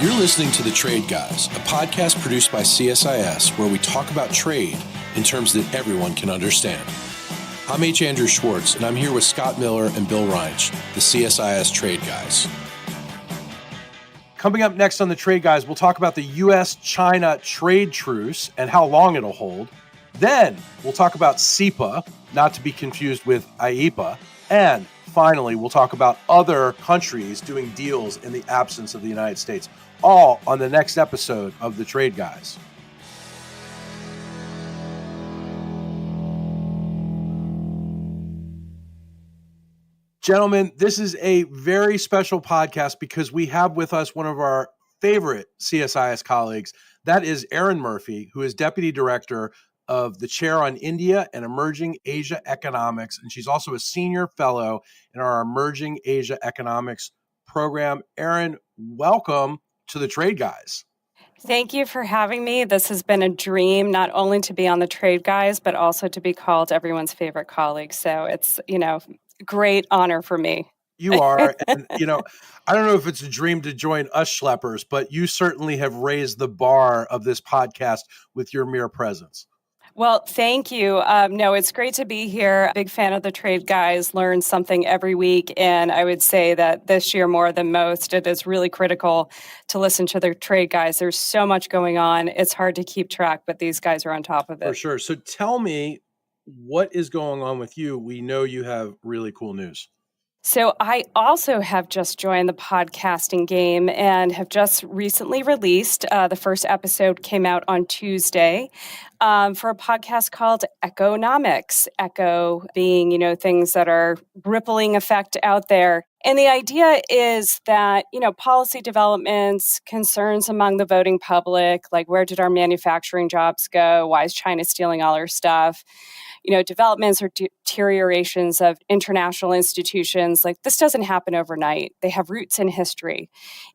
You're listening to The Trade Guys, a podcast produced by CSIS where we talk about trade in terms that everyone can understand. I'm H. Andrew Schwartz, and I'm here with Scott Miller and Bill Reinsch, the CSIS Trade Guys. Coming up next on The Trade Guys, we'll talk about the U.S.-China trade truce and how long it'll hold. Then we'll talk about CEPA, not to be confused with IEPA. And finally, we'll talk about other countries doing deals in the absence of the United States. All on the next episode of The Trade Guys. Gentlemen, this is a very special podcast because we have with us one of our favorite CSIS colleagues. That is Erin Murphy, who is Deputy Director of the Chair on India and Emerging Asia Economics. And she's also a Senior Fellow in our Emerging Asia Economics program. Erin, welcome to the Trade Guys. Thank you for having me. This has been a dream, not only to be on the Trade Guys, but also to be called everyone's favorite colleague. So it's, great honor for me. You are. And, I don't know if it's a dream to join us schleppers, but you certainly have raised the bar of this podcast with your mere presence. Well, thank you. No, it's great to be here. Big fan of the Trade Guys, learn something every week. And I would say that this year more than most, it is really critical to listen to the Trade Guys. There's so much going on. It's hard to keep track, but these guys are on top of it. For sure. So tell me, what is going on with you? We know you have really cool news. So I also have just joined the podcasting game and have just recently released, the first episode came out on Tuesday, for a podcast called Economics. Echo being, things that are rippling effect out there. And the idea is that, policy developments, concerns among the voting public, like where did our manufacturing jobs go? Why is China stealing all our stuff? Developments or deteriorations of international institutions, like this doesn't happen overnight. They have roots in history.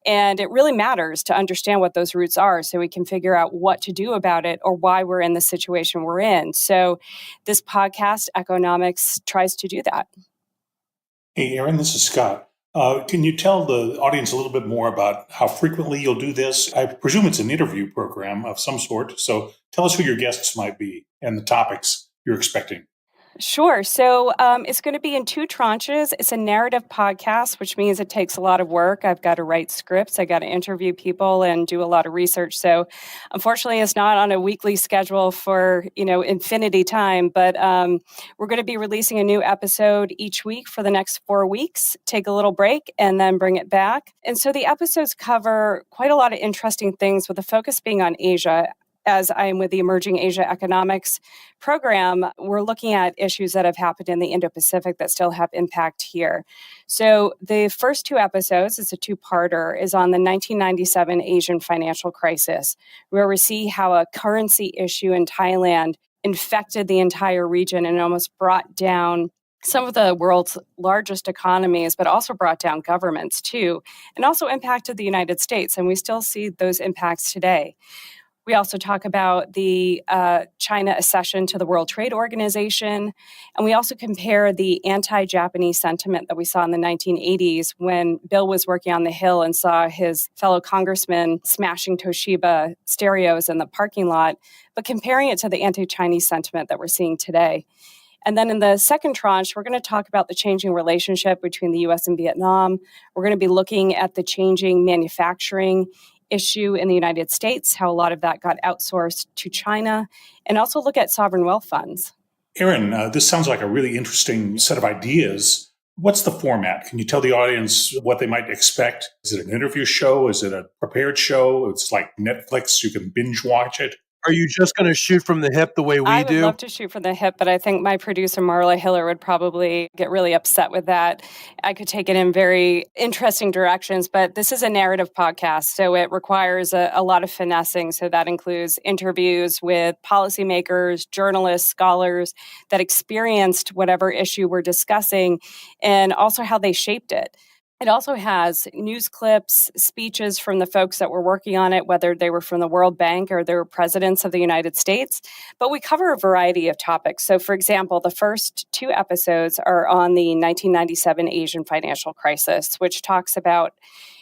And it really matters to understand what those roots are so we can figure out what to do about it or why we're in the situation we're in. So this podcast, Economics, tries to do that. Hey, Erin, this is Scott. Can you tell the audience a little bit more about how frequently you'll do this? I presume it's an interview program of some sort. So tell us who your guests might be and the topics you're expecting. Sure. So it's going to be in two tranches. It's a narrative podcast, which means it takes a lot of work. I've got to write scripts. I got to interview people and do a lot of research. So unfortunately, it's not on a weekly schedule for, infinity time, but we're going to be releasing a new episode each week for the next 4 weeks, take a little break and then bring it back. And so the episodes cover quite a lot of interesting things with the focus being on Asia. As I am with the Emerging Asia Economics program, we're looking at issues that have happened in the Indo-Pacific that still have impact here. So the first two episodes, it's a two-parter, is on the 1997 Asian financial crisis, where we see how a currency issue in Thailand infected the entire region and almost brought down some of the world's largest economies, but also brought down governments too, and also impacted the United States. And we still see those impacts today. We also talk about the China accession to the World Trade Organization, and we also compare the anti-Japanese sentiment that we saw in the 1980s when Bill was working on the Hill and saw his fellow congressmen smashing Toshiba stereos in the parking lot, but comparing it to the anti-Chinese sentiment that we're seeing today. And then in the second tranche, we're going to talk about the changing relationship between the U.S. and Vietnam. We're going to be looking at the changing manufacturing issue in the United States, how a lot of that got outsourced to China, and also look at sovereign wealth funds. Erin, this sounds like a really interesting set of ideas. What's the format? Can you tell the audience what they might expect? Is it an interview show? Is it a prepared show? It's like Netflix, you can binge watch it. Are you just going to shoot from the hip the way we do? I would love to shoot from the hip, but I think my producer, Marla Hiller, would probably get really upset with that. I could take it in very interesting directions, but this is a narrative podcast, so it requires a lot of finessing. So that includes interviews with policymakers, journalists, scholars that experienced whatever issue we're discussing, and also how they shaped it. It also has news clips, speeches from the folks that were working on it, whether they were from the World Bank or they were presidents of the United States. But we cover a variety of topics. So, for example, the first two episodes are on the 1997 Asian financial crisis, which talks about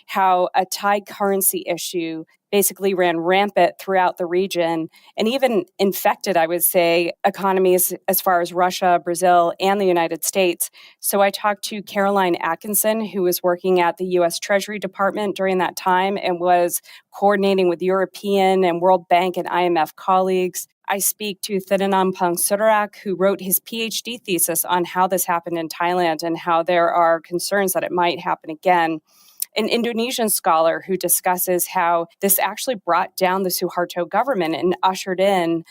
how a Thai currency issue basically ran rampant throughout the region and even infected, I would say, economies as far as Russia, Brazil, and the United States. So I talked to Caroline Atkinson, who was working at the U.S. Treasury Department during that time and was coordinating with European and World Bank and IMF colleagues. I speak to Thiranan Sudarak, who wrote his PhD thesis on how this happened in Thailand and how there are concerns that it might happen again. An Indonesian scholar who discusses how this actually brought down the Suharto government and ushered in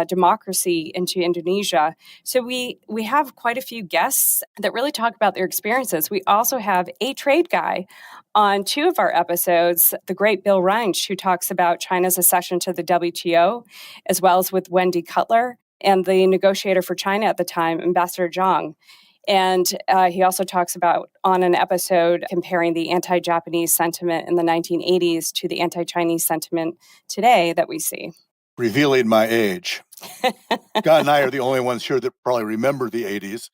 democracy into Indonesia. So we have quite a few guests that really talk about their experiences. We also have a trade guy on 2 of our episodes, the great Bill Reinsch, who talks about China's accession to the WTO, as well as with Wendy Cutler and the negotiator for China at the time, Ambassador Zhang. And he also talks about, on an episode, comparing the anti-Japanese sentiment in the 1980s to the anti-Chinese sentiment today that we see. Revealing my age. Scott and I are the only ones here that probably remember the 80s.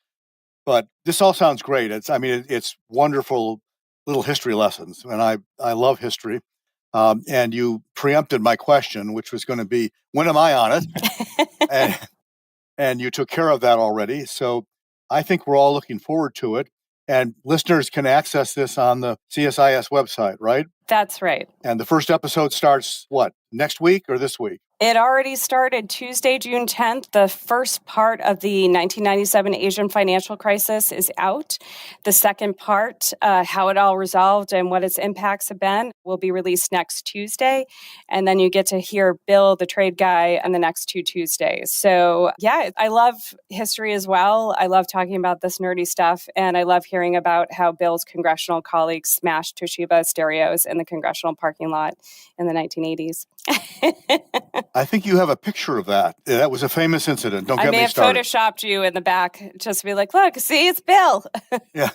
But this all sounds great. It's wonderful little history lessons. And I love history. And you preempted my question, which was going to be, when am I on it? and you took care of that already. So I think we're all looking forward to it. And listeners can access this on the CSIS website, right? That's right. And the first episode starts, what, next week or this week? It already started Tuesday, June 10th. The first part of the 1997 Asian financial crisis is out. The second part, how it all resolved and what its impacts have been, will be released next Tuesday. And then you get to hear Bill, the trade guy, on the next 2 Tuesdays. So yeah, I love history as well. I love talking about this nerdy stuff. And I love hearing about how Bill's congressional colleagues smashed Toshiba stereos in the congressional parking lot in the 1980s. I think you have a picture of that. That was a famous incident. Don't get me started. I may have photoshopped you in the back just to be like, look, see, it's Bill. Yeah.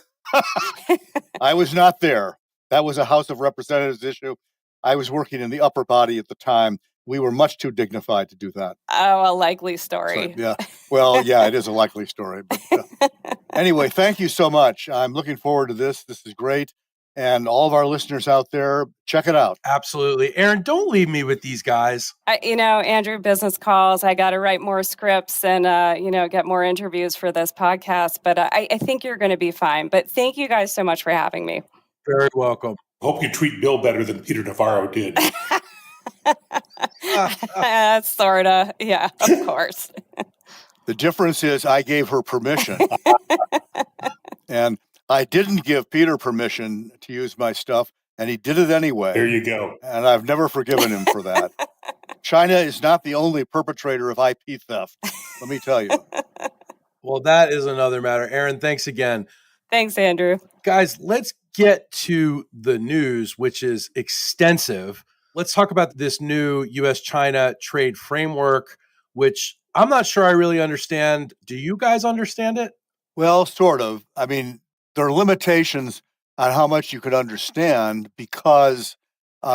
I was not there. That was a House of Representatives issue. I was working in the upper body at the time. We were much too dignified to do that. Oh, a likely story. So, yeah. Well, yeah, it is a likely story. But anyway, thank you so much. I'm looking forward to this. This is great. And all of our listeners out there, check it out. Absolutely. Aaron, don't leave me with these guys. Andrew, business calls. I got to write more scripts and, get more interviews for this podcast. But I think you're going to be fine. But thank you guys so much for having me. Very welcome. Hope you treat Bill better than Peter Navarro did. Sort of. Yeah, of course. The difference is I gave her permission. And I didn't give Peter permission to use my stuff, and he did it anyway. There you go. And I've never forgiven him for that. China is not the only perpetrator of IP theft, let me tell you. Well, that is another matter. Aaron, thanks again. Thanks, Andrew. Guys, let's get to the news, which is extensive. Let's talk about this new U.S.-China trade framework, which I'm not sure I really understand. Do you guys understand it? Well, sort of. I mean, there are limitations on how much you could understand because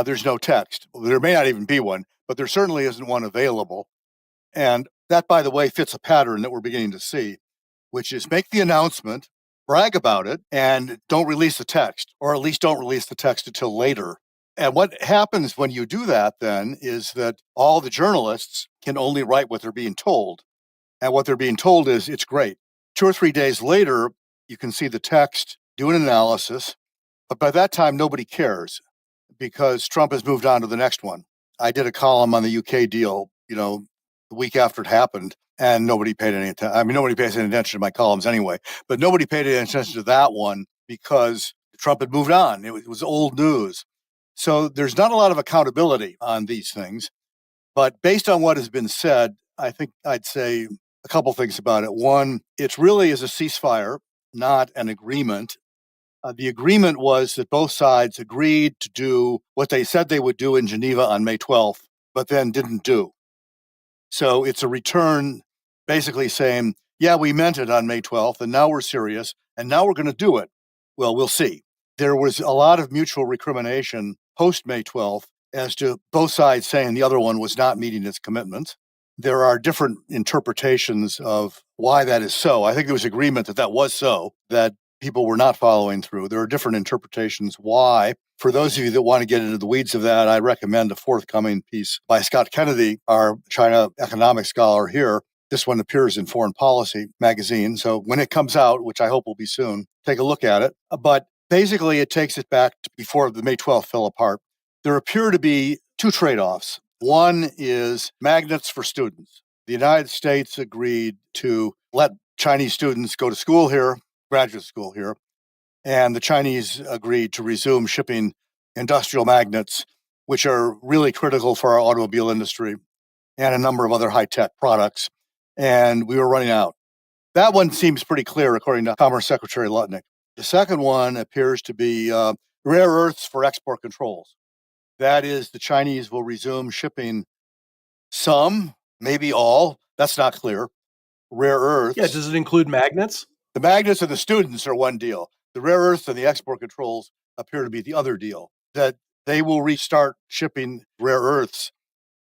there's no text. There may not even be one, but there certainly isn't one available. And that, by the way, fits a pattern that we're beginning to see, which is make the announcement, brag about it, and don't release the text, or at least don't release the text until later. And what happens when you do that then is that all the journalists can only write what they're being told. And what they're being told is it's great. 2 or 3 days later, you can see the text, do an analysis, but by that time, nobody cares because Trump has moved on to the next one. I did a column on the UK deal, the week after it happened, and nobody paid any attention. I mean, nobody pays any attention to my columns anyway, but nobody paid any attention to that one because Trump had moved on. It was old news. So there's not a lot of accountability on these things, but based on what has been said, I think I'd say a couple things about it. One, it really is a ceasefire, not an agreement. The agreement was that both sides agreed to do what they said they would do in Geneva on May 12th, but then didn't do. So it's a return basically saying, yeah, we meant it on May 12th, and now we're serious, and now we're going to do it. Well, we'll see. There was a lot of mutual recrimination post-May 12th as to both sides saying the other one was not meeting its commitments. There are different interpretations of why that is so. I think there was agreement that that was so, that people were not following through. There are different interpretations why. For those of you that want to get into the weeds of that, I recommend a forthcoming piece by Scott Kennedy, our China economic scholar here. This one appears in Foreign Policy magazine. So when it comes out, which I hope will be soon, take a look at it. But basically, it takes it back to before the May 12th fell apart. There appear to be two trade-offs. One is magnets for students. The United States agreed to let Chinese students go to school here, graduate school here, and the Chinese agreed to resume shipping industrial magnets, which are really critical for our automobile industry and a number of other high-tech products. And we were running out. That one seems pretty clear, according to Commerce Secretary Lutnick. The second one appears to be rare earths for export controls. That is, the Chinese will resume shipping some, maybe all, that's not clear, rare earths. Yeah, does it include magnets? The magnets of the students are one deal. The rare earths and the export controls appear to be the other deal, that they will restart shipping rare earths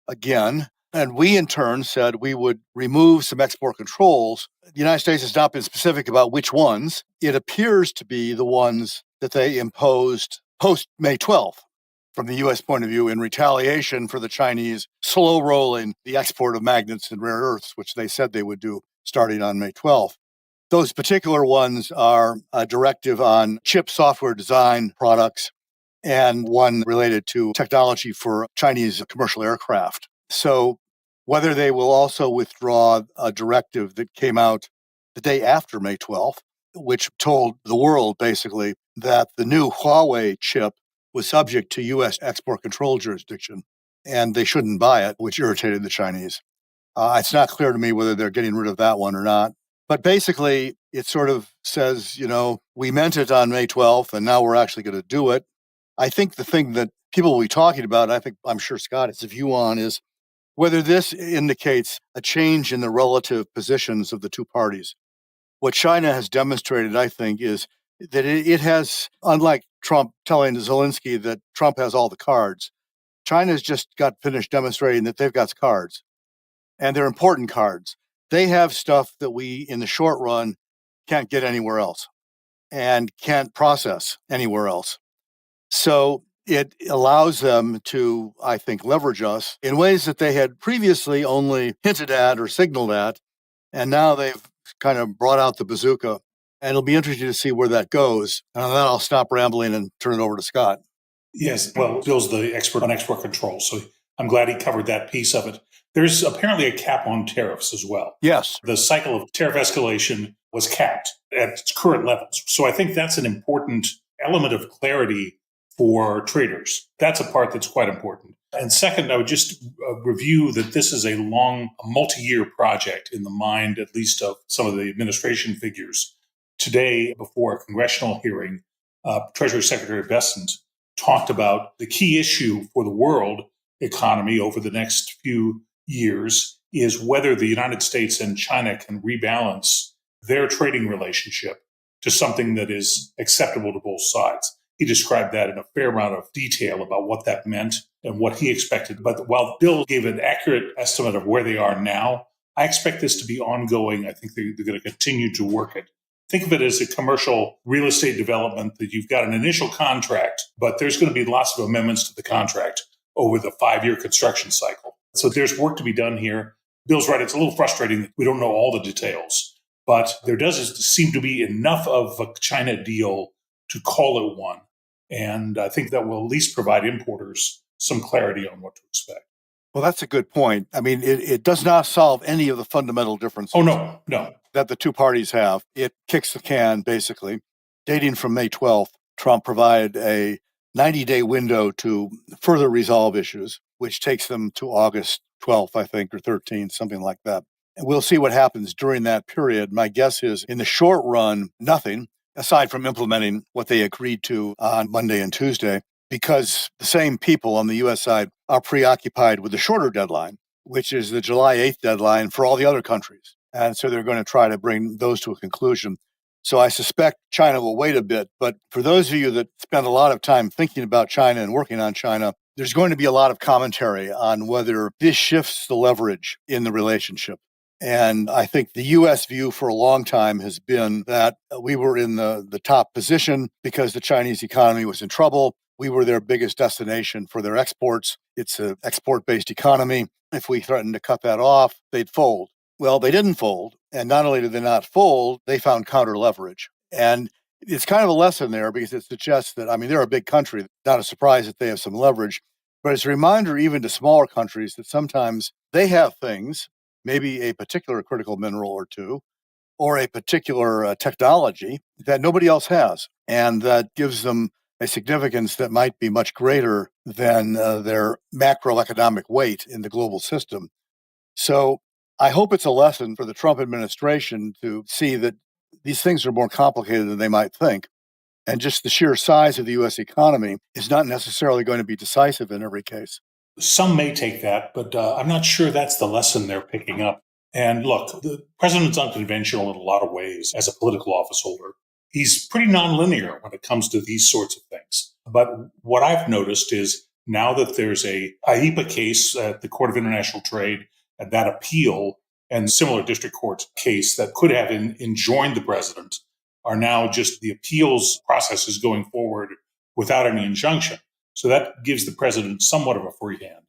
again. And we, in turn, said we would remove some export controls. The United States has not been specific about which ones. It appears to be the ones that they imposed post-May 12th, from the U.S. point of view, in retaliation for the Chinese slow-rolling the export of magnets and rare earths, which they said they would do starting on May 12th. Those particular ones are a directive on chip software design products and one related to technology for Chinese commercial aircraft. So whether they will also withdraw a directive that came out the day after May 12th, which told the world basically that the new Huawei chip was subject to U.S. export control jurisdiction and they shouldn't buy it, which irritated the Chinese. It's not clear to me whether they're getting rid of that one or not. But basically, it sort of says, we meant it on May 12th and now we're actually going to do it. I think the thing that people will be talking about, I'm sure Scott has a view on, is whether this indicates a change in the relative positions of the two parties. What China has demonstrated, I think, is that it has, unlike Trump telling Zelensky that Trump has all the cards, China's just got finished demonstrating that they've got cards, and they're important cards. They have stuff that we, in the short run, can't get anywhere else and can't process anywhere else. So it allows them to, I think, leverage us in ways that they had previously only hinted at or signaled at, and now they've kind of brought out the bazooka. And it'll be interesting to see where that goes. And on that, I'll stop rambling and turn it over to Scott. Yes, well, Bill's the expert on export control, so I'm glad he covered that piece of it. There's apparently a cap on tariffs as well. Yes. The cycle of tariff escalation was capped at its current levels. So I think that's an important element of clarity for traders. That's a part that's quite important. And second, I would just review that this is a multi-year project in the mind, at least of some of the administration figures. Today, before a congressional hearing, Treasury Secretary Bessent talked about the key issue for the world economy over the next few years is whether the United States and China can rebalance their trading relationship to something that is acceptable to both sides. He described that in a fair amount of detail about what that meant and what he expected. But while Bill gave an accurate estimate of where they are now, I expect this to be ongoing. I think they're going to continue to work it. Think of it as a commercial real estate development that you've got an initial contract, but there's going to be lots of amendments to the contract over the 5-year construction cycle. So there's work to be done here. Bill's right. It's a little frustrating that we don't know all the details, but there does seem to be enough of a China deal to call it one. And I think that will at least provide importers some clarity on what to expect. Well, that's a good point. I mean, it does not solve any of the fundamental differences. Oh, no. That the two parties have. It kicks the can, basically. Dating from May 12th, Trump provided a 90-day window to further resolve issues, which takes them to August 12th, I think, or 13th, something like that. And we'll see what happens during that period. My guess is, in the short run, nothing, aside from implementing what they agreed to on Monday and Tuesday, because the same people on the U.S. side are preoccupied with the shorter deadline, which is the July 8th deadline for all the other countries. And so they're going to try to bring those to a conclusion. So I suspect China will wait a bit. But for those of you that spend a lot of time thinking about China and working on China, there's going to be a lot of commentary on whether this shifts the leverage in the relationship. And I think the U.S. view for a long time has been that we were in the top position because the Chinese economy was in trouble. we were their biggest destination for their exports. It's an export-based economy. If we threatened to cut that off, they'd fold. Well, they didn't fold. And not only did they not fold, they found counter leverage. And it's kind of a lesson there because it suggests that, they're a big country. Not a surprise that they have some leverage. But it's a reminder even to smaller countries that sometimes they have things, maybe a particular critical mineral or two, or a particular technology that nobody else has. And that gives them a significance that might be much greater than their macroeconomic weight in the global system. So I hope it's a lesson for the Trump administration to see that these things are more complicated than they might think. And just the sheer size of the U.S. economy is not necessarily going to be decisive in every case. Some may take that, but I'm not sure that's the lesson they're picking up. And look, the president's unconventional in a lot of ways as a political office holder. He's pretty nonlinear when it comes to these sorts of things. But what I've noticed is now that there's a IEPA case at the Court of International Trade, and that appeal and similar district court case that could have enjoined the president are now just the appeals process is going forward without any injunction. So that gives the president somewhat of a free hand.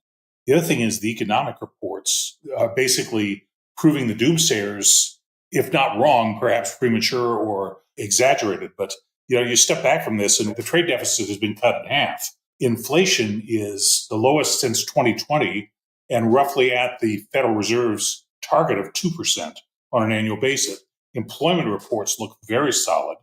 The other thing is the economic reports are basically proving the doomsayers, if not wrong, perhaps premature or exaggerated. But you step back from this and the trade deficit has been cut in half. Inflation is the lowest since 2020 and roughly at the Federal Reserve's target of 2% on an annual basis. Employment reports look very solid.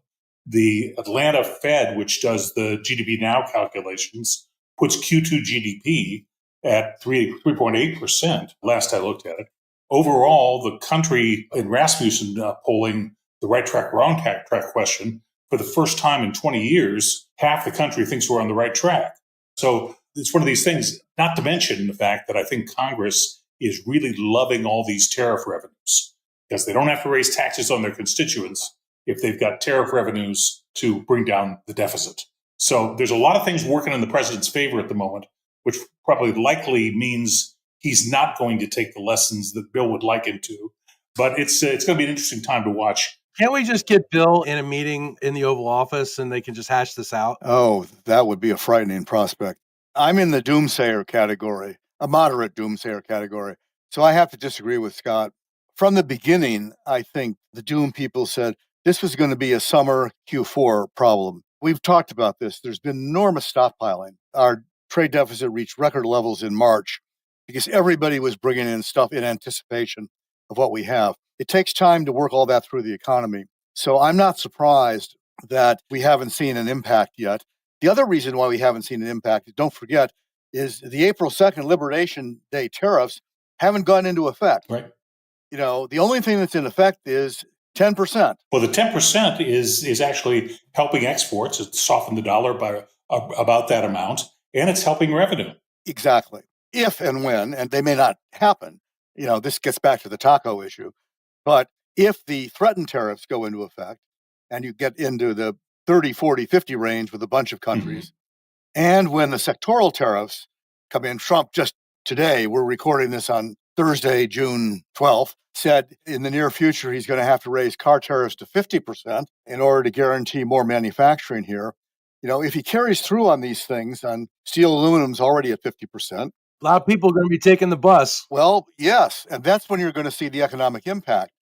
The Atlanta Fed, which does the GDP Now calculations, puts Q2 GDP at 3.8% last I looked at it. Overall, the country in Rasmussen polling, the right track, wrong track question, for the first time in 20 years, half the country thinks we're on the right track. So it's one of these things, not to mention the fact that I think Congress is really loving all these tariff revenues because they don't have to raise taxes on their constituents if they've got tariff revenues to bring down the deficit. So there's a lot of things working in the president's favor at the moment, which probably likely means he's not going to take the lessons that Bill would like him to. But it's going to be an interesting time to watch. Can't we just get Bill in a meeting in the Oval Office and they can just hash this out? Oh, that would be a frightening prospect. I'm in the doomsayer category, a moderate doomsayer category. So I have to disagree with Scott. From the beginning, I think the doom people said this was going to be a summer Q4 problem. We've talked about this. There's been enormous stockpiling. Our trade deficit reached record levels in March because everybody was bringing in stuff in anticipation of what we have. It takes time to work all that through the economy. So I'm not surprised that we haven't seen an impact yet. The other reason why we haven't seen an impact, don't forget, is the April 2nd Liberation Day tariffs haven't gone into effect. Right. The only thing that's in effect is 10%. Well, the 10% is actually helping exports. It's softened the dollar by about that amount, and it's helping revenue. Exactly. If and when, and they may not happen, this gets back to the taco issue, but if the threatened tariffs go into effect and you get into the 30, 40, 50 range with a bunch of countries, and when the sectoral tariffs come in, Trump just today, we're recording this on Thursday, June 12th, said in the near future he's going to have to raise car tariffs to 50% in order to guarantee more manufacturing here. If he carries through on these things, on steel, aluminum's already at 50%. A lot of people are going to be taking the bus. Well, yes, and that's when you're going to see the economic impact.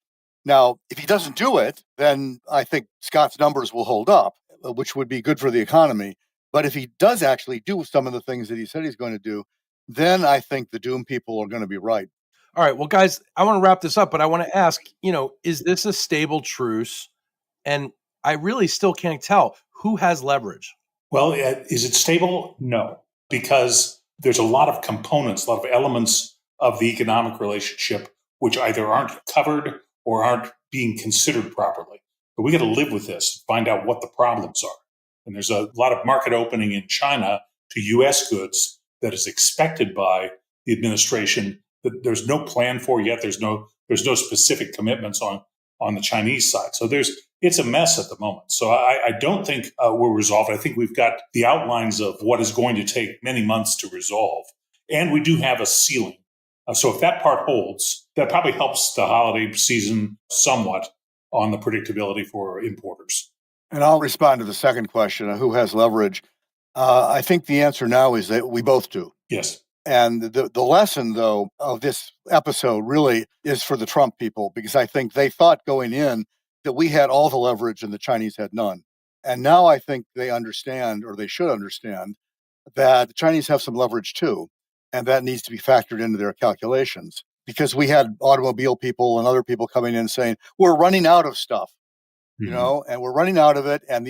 Now, if he doesn't do it, then I think Scott's numbers will hold up, which would be good for the economy. But if he does actually do some of the things that he said he's going to do, then I think the doom people are going to be right. All right. Well, guys, I want to wrap this up, but I want to ask, is this a stable truce? And I really still can't tell who has leverage. Well, is it stable? No, because there's a lot of components, a lot of elements of the economic relationship which either aren't covered or aren't being considered properly. But we got to live with this, find out what the problems are. And there's a lot of market opening in China to U.S. goods that is expected by the administration that there's no plan for yet. There's no specific commitments on the Chinese side. So it's a mess at the moment. So I don't think we're resolved. I think we've got the outlines of what is going to take many months to resolve. And we do have a ceiling. So if that part holds, that probably helps the holiday season somewhat on the predictability for importers. And I'll respond to the second question, who has leverage. I think the answer now is that we both do. Yes. And the lesson, though, of this episode really is for the Trump people, because I think they thought going in that we had all the leverage and the Chinese had none. And now I think they understand, or they should understand, that the Chinese have some leverage too. And that needs to be factored into their calculations, because we had automobile people and other people coming in saying, we're running out of stuff, and we're running out of it. And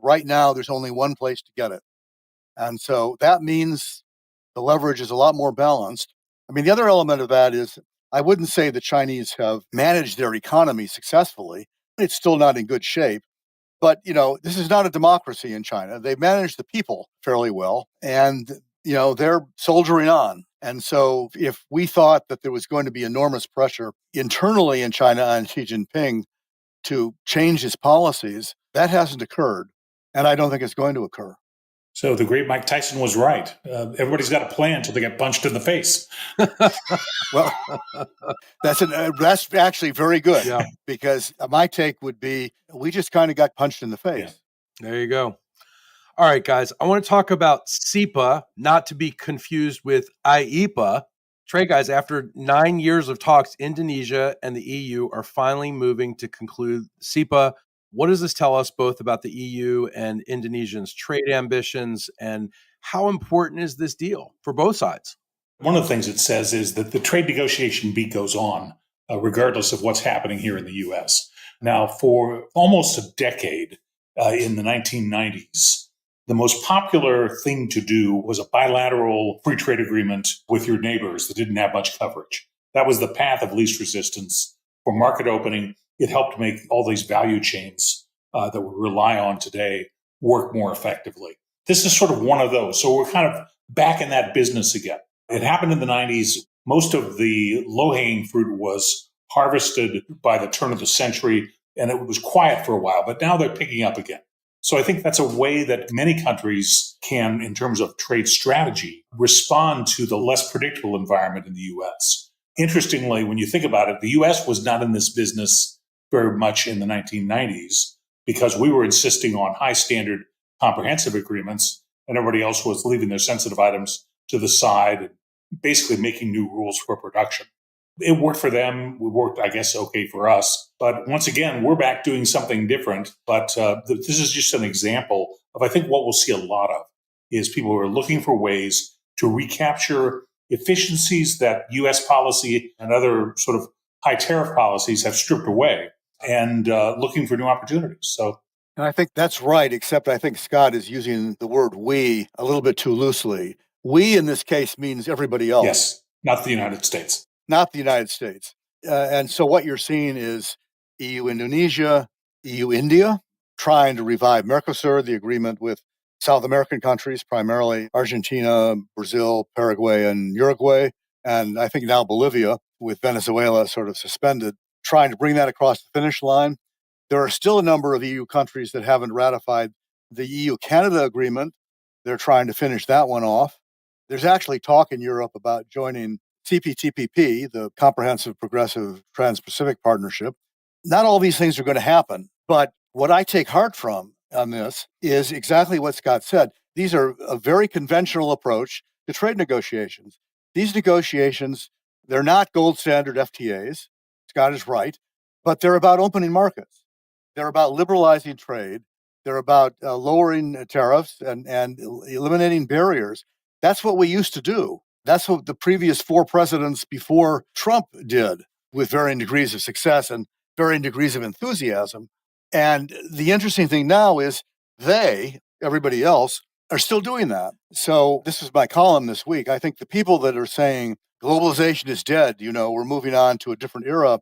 right now, there's only one place to get it. And so that means the leverage is a lot more balanced. I mean, the other element of that is I wouldn't say the Chinese have managed their economy successfully. It's still not in good shape. But, this is not a democracy in China. They've managed the people fairly well, and, they're soldiering on. And so if we thought that there was going to be enormous pressure internally in China on Xi Jinping to change his policies, that hasn't occurred. And I don't think it's going to occur. So the great Mike Tyson was right. Everybody's got a plan until they get punched in the face. Well, that's actually very good, because my take would be we just kind of got punched in the face. Yeah. There you go. All right, guys, I want to talk about CEPA, not to be confused with IEPA. Trey, guys, after 9 years of talks, Indonesia and the EU are finally moving to conclude CEPA. What does this tell us both about the EU and Indonesia's trade ambitions, and how important is this deal for both sides? One of the things it says is that the trade negotiation beat goes on, regardless of what's happening here in the U.S. Now, for almost a decade in the 1990s, the most popular thing to do was a bilateral free trade agreement with your neighbors that didn't have much coverage. That was the path of least resistance for market opening. It helped make all these value chains that we rely on today work more effectively. This is sort of one of those. So we're kind of back in that business again. It happened in the 90s. Most of the low-hanging fruit was harvested by the turn of the century, and it was quiet for a while, but now they're picking up again. So I think that's a way that many countries can, in terms of trade strategy, respond to the less predictable environment in the U.S. Interestingly, when you think about it, the U.S. was not in this business very much in the 1990s because we were insisting on high standard comprehensive agreements, and everybody else was leaving their sensitive items to the side and basically making new rules for production. It worked for them. It worked, I guess, okay for us. But once again, we're back doing something different. But this is just an example of, I think, what we'll see a lot of is people who are looking for ways to recapture efficiencies that U.S. policy and other sort of high tariff policies have stripped away, and looking for new opportunities. So, and I think that's right, except I think Scott is using the word we a little bit too loosely. We, in this case, means everybody else. Yes, not the United States. Not the United States. And so what you're seeing is EU-Indonesia, EU-India, trying to revive Mercosur, the agreement with South American countries, primarily Argentina, Brazil, Paraguay, and Uruguay, and I think now Bolivia, with Venezuela sort of suspended, trying to bring that across the finish line. There are still a number of EU countries that haven't ratified the EU-Canada agreement. They're trying to finish that one off. There's actually talk in Europe about joining CPTPP, the Comprehensive Progressive Trans-Pacific Partnership. Not all these things are going to happen, but what I take heart from on this is exactly what Scott said. These are a very conventional approach to trade negotiations. These negotiations, they're not gold standard FTAs. Scott is right, but they're about opening markets. They're about liberalizing trade. They're about lowering tariffs and eliminating barriers. That's what we used to do. That's what the previous 4 presidents before Trump did, with varying degrees of success and varying degrees of enthusiasm. And the interesting thing now is everybody else, are still doing that. So this is my column this week. I think the people that are saying globalization is dead, we're moving on to a different era,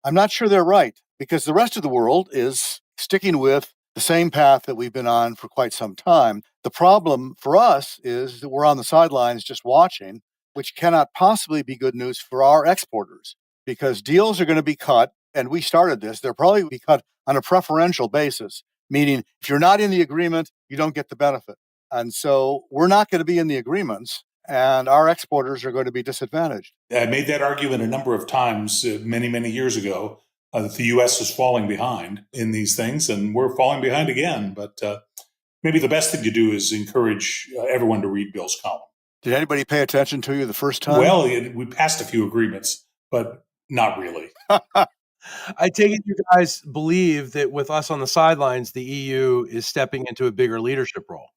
I'm not sure they're right, because the rest of the world is sticking with the same path that we've been on for quite some time. The problem for us is that we're on the sidelines just watching, which cannot possibly be good news for our exporters, because deals are going to be cut, and we started this, they'll probably be cut on a preferential basis, meaning if you're not in the agreement, you don't get the benefit. And so we're not going to be in the agreements, and our exporters are going to be disadvantaged. I made that argument a number of times many, many years ago, that the U.S. is falling behind in these things, and we're falling behind again. But maybe the best thing to do is encourage everyone to read Bill's column. Did anybody pay attention to you the first time? Well, we passed a few agreements, but not really. I take it you guys believe that with us on the sidelines, the EU is stepping into a bigger leadership role.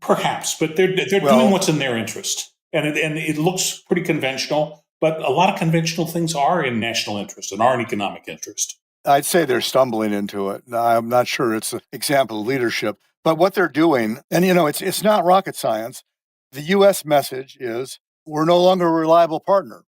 Perhaps, but they're doing what's in their interest. And it looks pretty conventional, but a lot of conventional things are in national interest and are in economic interest. I'd say they're stumbling into it. I'm not sure it's an example of leadership, but what they're doing, and it's not rocket science. The U.S. message is we're no longer a reliable partner.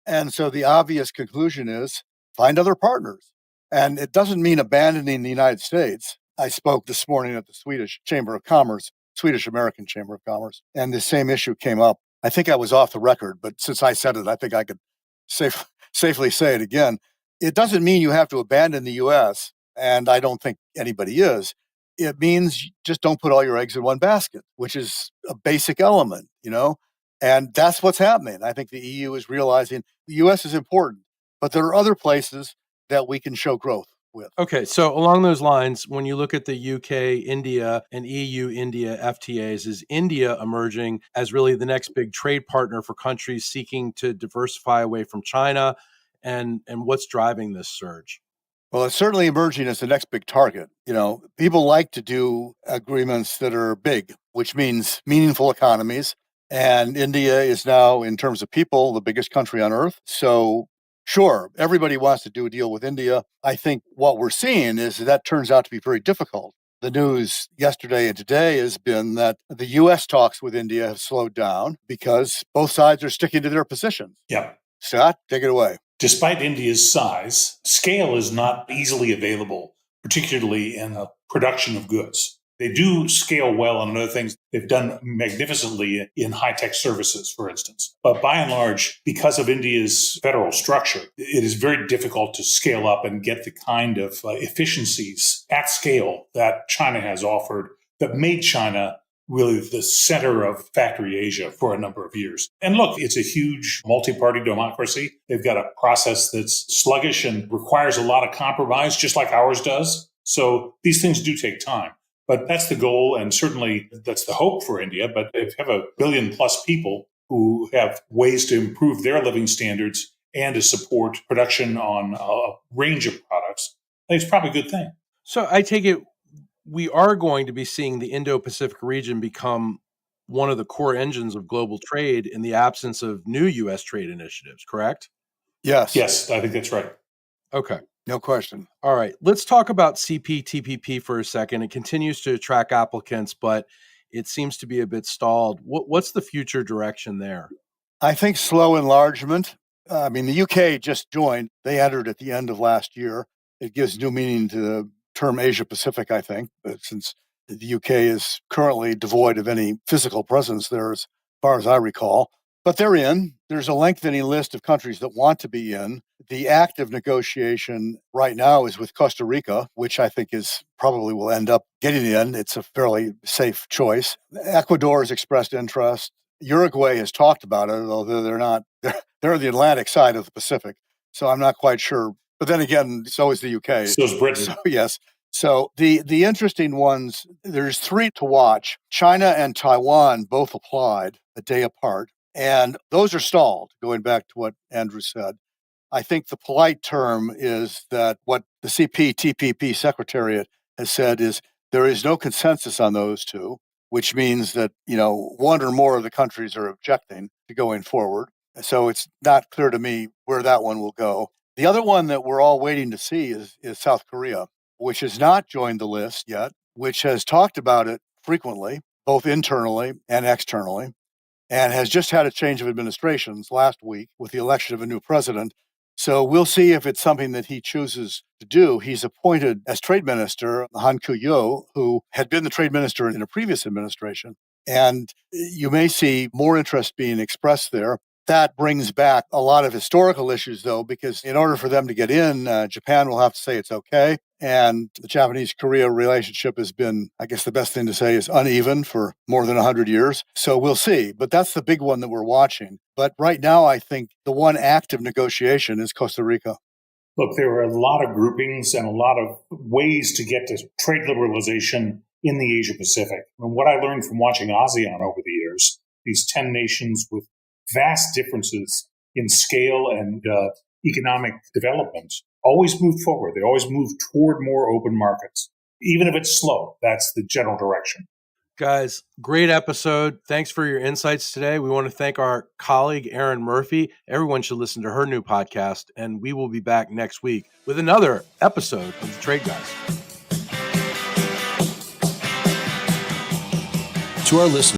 And so the obvious conclusion is find other partners. And it doesn't mean abandoning the United States. I spoke this morning at the Swedish Chamber of Commerce, Swedish American Chamber of Commerce, and the same issue came up. I think I was off the record, but since I said it, I think I could safely say it again. It doesn't mean you have to abandon the U.S., and I don't think anybody is. It means just don't put all your eggs in one basket, which is a basic element, and that's what's happening. I think the EU is realizing the U.S. is important, but there are other places that we can show growth with. Okay, so along those lines, when you look at the UK, India, and EU-India FTAs, is India emerging as really the next big trade partner for countries seeking to diversify away from China? And what's driving this surge? Well, it's certainly emerging as the next big target. People like to do agreements that are big, which means meaningful economies. And India is now, in terms of people, the biggest country on earth. So sure, everybody wants to do a deal with India. I think what we're seeing is that turns out to be very difficult. The news yesterday and today has been that the U.S. talks with India have slowed down because both sides are sticking to their positions. Yeah. Scott, take it away. Despite India's size, scale is not easily available, particularly in the production of goods. They do scale well on other things. They've done magnificently in high-tech services, for instance. But by and large, because of India's federal structure, it is very difficult to scale up and get the kind of efficiencies at scale that China has offered that made China really the center of factory Asia for a number of years. And look, it's a huge multi-party democracy. They've got a process that's sluggish and requires a lot of compromise, just like ours does. So these things do take time. But that's the goal, and certainly that's the hope for India. But they have 1 billion plus people who have ways to improve their living standards and to support production on a range of products. I think it's probably a good thing. So I take it we are going to be seeing the Indo-Pacific region become one of the core engines of global trade in the absence of new U.S. trade initiatives, correct? Yes. Yes, I think that's right. Okay. No question. All right. Let's talk about CPTPP for a second. It continues to attract applicants, but it seems to be a bit stalled. What's the future direction there? I think slow enlargement. The UK just joined. They entered at the end of last year. It gives new meaning to the term Asia Pacific, I think, since the UK is currently devoid of any physical presence there as far as I recall. But they're in. There's a lengthening list of countries that want to be in. The active negotiation right now is with Costa Rica, which I think is probably will end up getting in. It's a fairly safe choice. Ecuador has expressed interest. Uruguay has talked about it, although they're not. They're the Atlantic side of the Pacific, so I'm not quite sure. But then again, so is the UK. So is Britain. So, yes. So the interesting ones, there's 3 to watch. China and Taiwan both applied a day apart. And those are stalled, going back to what Andrew said. I think the polite term is that what the CPTPP Secretariat has said is there is no consensus on those 2, which means that, one or more of the countries are objecting to going forward. So it's not clear to me where that one will go. The other one that we're all waiting to see is South Korea, which has not joined the list yet, which has talked about it frequently, both internally and externally, and has just had a change of administrations last week with the election of a new president. So we'll see if it's something that he chooses to do. He's appointed as trade minister Han Koo-yo, who had been the trade minister in a previous administration. And you may see more interest being expressed there. That brings back a lot of historical issues, though, because in order for them to get in, Japan will have to say it's okay. And the Japanese-Korea relationship has been, I guess the best thing to say is uneven for more than 100 years. So we'll see. But that's the big one that we're watching. But right now, I think the one active negotiation is Costa Rica. Look, there are a lot of groupings and a lot of ways to get to trade liberalization in the Asia Pacific. And what I learned from watching ASEAN over the years, these 10 nations with vast differences in scale and economic development, always moved forward. They always moved toward more open markets. Even if it's slow, that's the general direction. Guys, great episode. Thanks for your insights today. We want to thank our colleague, Erin Murphy. Everyone should listen to her new podcast, and we will be back next week with another episode of The Trade Guys. To our listeners,